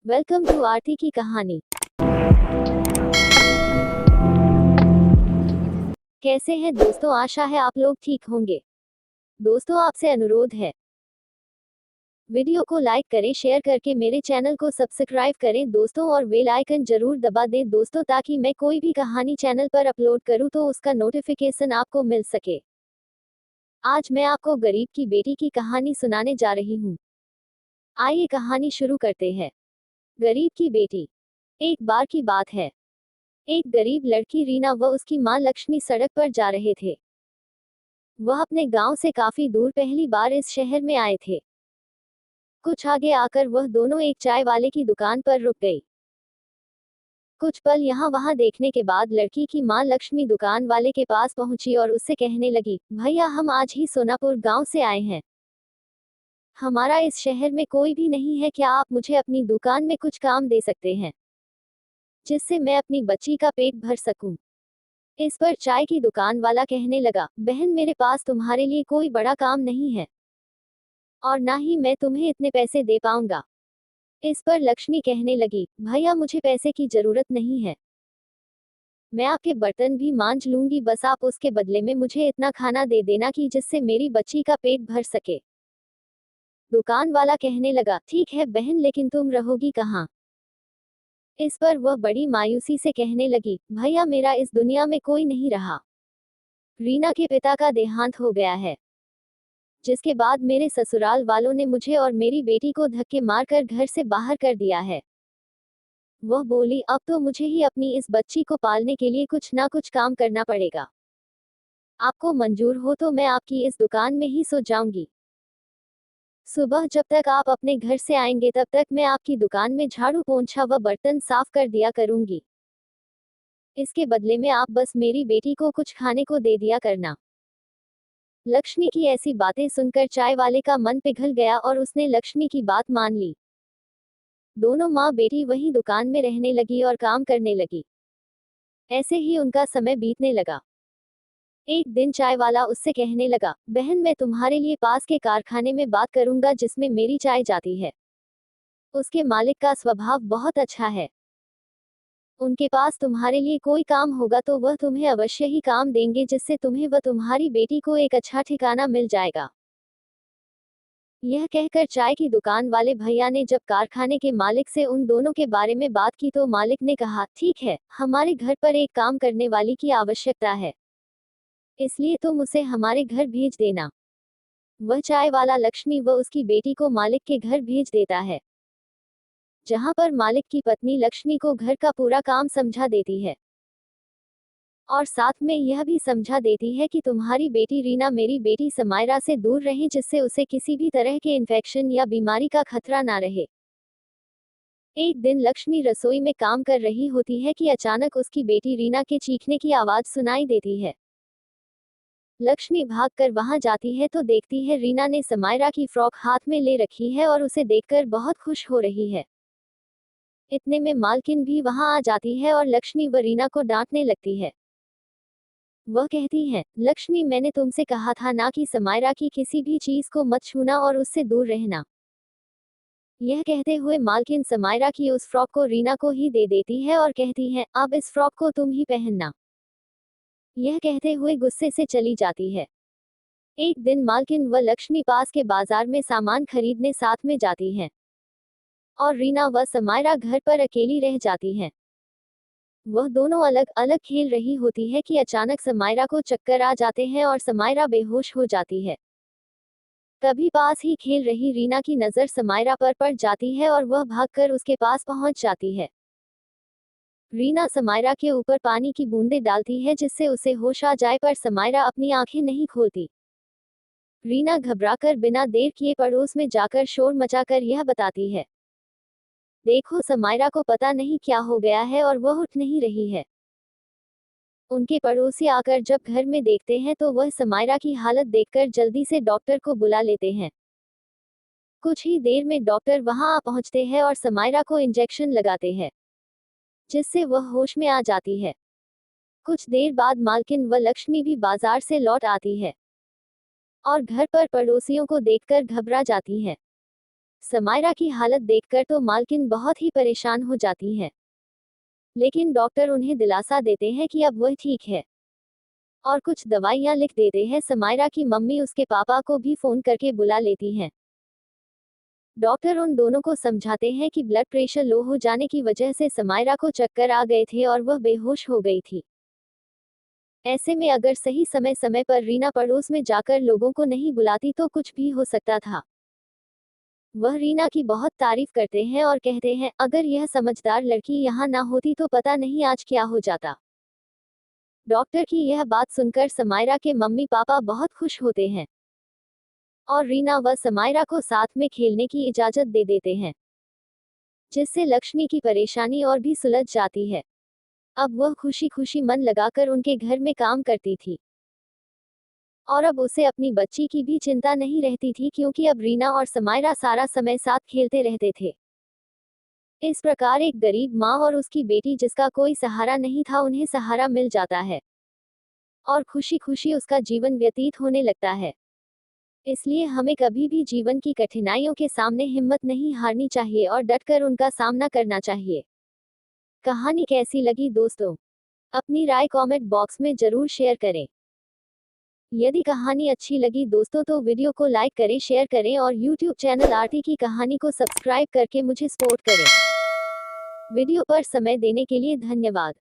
Welcome to आरती की कहानी। कैसे हैं दोस्तों, आशा है आप लोग ठीक होंगे। दोस्तों, आपसे अनुरोध है, वीडियो को लाइक करें, शेयर करके मेरे चैनल को सब्सक्राइब करें दोस्तों, और बेल आइकन जरूर दबा दें दोस्तों, ताकि मैं कोई भी कहानी चैनल पर अपलोड करूं तो उसका नोटिफिकेशन आपको मिल सके। आज मैं आपको गरीब की बेटी की कहानी सुनाने जा रही हूं। आइए कहानी शुरू करते हैं। गरीब की बेटी। एक बार की बात है, एक गरीब लड़की रीना व उसकी मां लक्ष्मी सड़क पर जा रहे थे। वह अपने गांव से काफी दूर पहली बार इस शहर में आए थे। कुछ आगे आकर वह दोनों एक चाय वाले की दुकान पर रुक गई। कुछ पल यहाँ वहां देखने के बाद लड़की की मां लक्ष्मी दुकान वाले के पास पहुंची और उससे कहने लगी, भैया हम आज ही सोनापुर गांव से आए हैं। हमारा इस शहर में कोई भी नहीं है, क्या आप मुझे अपनी दुकान में कुछ काम दे सकते हैं, जिससे मैं अपनी बच्ची का पेट भर सकूं। इस पर चाय की दुकान वाला कहने लगा, बहन मेरे पास तुम्हारे लिए कोई बड़ा काम नहीं है, और ना ही मैं तुम्हें इतने पैसे दे पाऊंगा। इस पर लक्ष्मी कहने लगी, भैया मुझे पैसे की जरूरत नहीं है, मैं आपके बर्तन भी मांज लूंगी, बस आप उसके बदले में मुझे इतना खाना दे देना कि जिससे मेरी बच्ची का पेट भर सके। दुकान वाला कहने लगा, ठीक है बहन, लेकिन तुम रहोगी कहाँ। इस पर वह बड़ी मायूसी से कहने लगी, भैया मेरा इस दुनिया में कोई नहीं रहा। रीना के पिता का देहांत हो गया है, जिसके बाद मेरे ससुराल वालों ने मुझे और मेरी बेटी को धक्के मारकर घर से बाहर कर दिया है। वह बोली, अब तो मुझे ही अपनी इस बच्ची को पालने के लिए कुछ ना कुछ काम करना पड़ेगा। आपको मंजूर हो तो मैं आपकी इस दुकान में ही सो जाऊंगी। सुबह जब तक आप अपने घर से आएंगे तब तक मैं आपकी दुकान में झाड़ू पोंछा व बर्तन साफ कर दिया करूंगी। इसके बदले में आप बस मेरी बेटी को कुछ खाने को दे दिया करना। लक्ष्मी की ऐसी बातें सुनकर चाय वाले का मन पिघल गया और उसने लक्ष्मी की बात मान ली। दोनों माँ बेटी वहीं दुकान में रहने लगी और काम करने लगी। ऐसे ही उनका समय बीतने लगा। एक दिन चाय वाला उससे कहने लगा, बहन मैं तुम्हारे लिए पास के कारखाने में बात करूंगा जिसमें मेरी चाय जाती है। उसके मालिक का स्वभाव बहुत अच्छा है। उनके पास तुम्हारे लिए कोई काम होगा तो वह तुम्हें अवश्य ही काम देंगे, जिससे तुम्हें व तुम्हारी बेटी को एक अच्छा ठिकाना मिल जाएगा। यह कहकर चाय की दुकान वाले भैया ने जब कारखाने के मालिक से उन दोनों के बारे में बात की तो मालिक ने कहा, ठीक है, हमारे घर पर एक काम करने वाली की आवश्यकता है, इसलिए तुम उसे हमारे घर भेज देना। वह चाय वाला लक्ष्मी व उसकी बेटी को मालिक के घर भेज देता है, जहां पर मालिक की पत्नी लक्ष्मी को घर का पूरा काम समझा देती है, और साथ में यह भी समझा देती है कि तुम्हारी बेटी रीना मेरी बेटी समायरा से दूर रहे, जिससे उसे किसी भी तरह के इन्फेक्शन या बीमारी का खतरा ना रहे। एक दिन लक्ष्मी रसोई में काम कर रही होती है कि अचानक उसकी बेटी रीना के चीखने की आवाज सुनाई देती है। लक्ष्मी भागकर वहां जाती है तो देखती है रीना ने समायरा की फ्रॉक हाथ में ले रखी है और उसे देखकर बहुत खुश हो रही है। इतने में मालकिन भी वहां आ जाती है और लक्ष्मी व रीना को डांटने लगती है। वह कहती है, लक्ष्मी मैंने तुमसे कहा था ना कि समायरा की किसी भी चीज को मत छूना और उससे दूर रहना। यह कहते हुए मालकिन समायरा की उस फ्रॉक को रीना को ही दे देती है और कहती है, अब इस फ्रॉक को तुम ही पहनना। यह कहते हुए गुस्से से चली जाती है। एक दिन मालकिन व लक्ष्मी पास के बाजार में सामान खरीदने साथ में जाती हैं, और रीना व समायरा घर पर अकेली रह जाती हैं। वह दोनों अलग अलग खेल रही होती है कि अचानक समायरा को चक्कर आ जाते हैं और समायरा बेहोश हो जाती है। तभी पास ही खेल रही रीना की नजर समायरा पर पड़ जाती है और वह भागकर उसके पास पहुंच जाती है। रीना समायरा के ऊपर पानी की बूंदें डालती है जिससे उसे होश आ जाए, पर समायरा अपनी आंखें नहीं खोलती। रीना घबराकर बिना देर किए पड़ोस में जाकर शोर मचाकर यह बताती है, देखो समायरा को पता नहीं क्या हो गया है और वह उठ नहीं रही है। उनके पड़ोसी आकर जब घर में देखते हैं तो वह समायरा की हालत देखकर जल्दी से डॉक्टर को बुला लेते हैं। कुछ ही देर में डॉक्टर वहां आ पहुंचते हैं और समायरा को इंजेक्शन लगाते हैं, जिससे वह होश में आ जाती है। कुछ देर बाद मालकिन व लक्ष्मी भी बाजार से लौट आती है और घर पर पड़ोसियों को देखकर घबरा जाती है। समायरा की हालत देखकर तो मालकिन बहुत ही परेशान हो जाती है, लेकिन डॉक्टर उन्हें दिलासा देते हैं कि अब वह ठीक है और कुछ दवाइयां लिख देते हैं। समायरा की मम्मी उसके पापा को भी फोन करके बुला लेती हैं। डॉक्टर उन दोनों को समझाते हैं कि ब्लड प्रेशर लो हो जाने की वजह से समायरा को चक्कर आ गए थे और वह बेहोश हो गई थी। ऐसे में अगर सही समय समय पर रीना पड़ोस में जाकर लोगों को नहीं बुलाती तो कुछ भी हो सकता था। वह रीना की बहुत तारीफ करते हैं और कहते हैं, अगर यह समझदार लड़की यहाँ ना होती तो पता नहीं आज क्या हो जाता। डॉक्टर की यह बात सुनकर समायरा के मम्मी पापा बहुत खुश होते हैं और रीना व समायरा को साथ में खेलने की इजाजत दे देते हैं, जिससे लक्ष्मी की परेशानी और भी सुलझ जाती है। अब वह खुशी खुशी मन लगाकर उनके घर में काम करती थी और अब उसे अपनी बच्ची की भी चिंता नहीं रहती थी, क्योंकि अब रीना और समायरा सारा समय साथ खेलते रहते थे। इस प्रकार एक गरीब माँ और उसकी बेटी जिसका कोई सहारा नहीं था, उन्हें सहारा मिल जाता है और खुशी खुशी उसका जीवन व्यतीत होने लगता है। इसलिए हमें कभी भी जीवन की कठिनाइयों के सामने हिम्मत नहीं हारनी चाहिए और डटकर उनका सामना करना चाहिए। कहानी कैसी लगी दोस्तों? अपनी राय कमेंट बॉक्स में जरूर शेयर करें। यदि कहानी अच्छी लगी दोस्तों तो वीडियो को लाइक करें, शेयर करें और YouTube चैनल आरती की कहानी को सब्सक्राइब करके मुझे सपोर्ट करें। वीडियो पर समय देने के लिए धन्यवाद।